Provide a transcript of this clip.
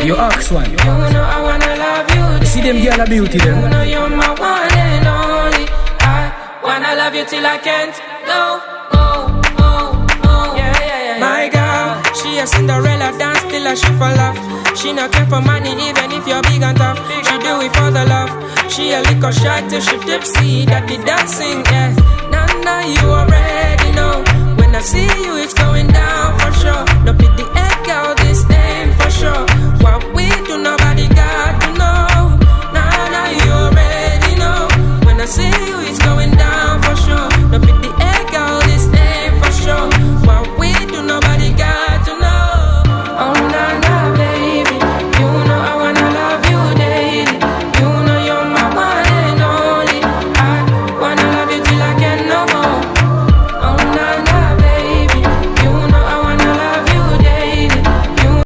You ask one. You know I wanna love you. See them girl a beauty them. You know you're my one and only. I wanna love you till I can't. No. My girl, she a Cinderella dance till she fall off. She not care for money even if you're big and tough. She do it for the love. She a liquor shot till she tipsy. That the dancing, yeah. Nah, you already know. When I see you, it's going down for sure. Don't be the egg out.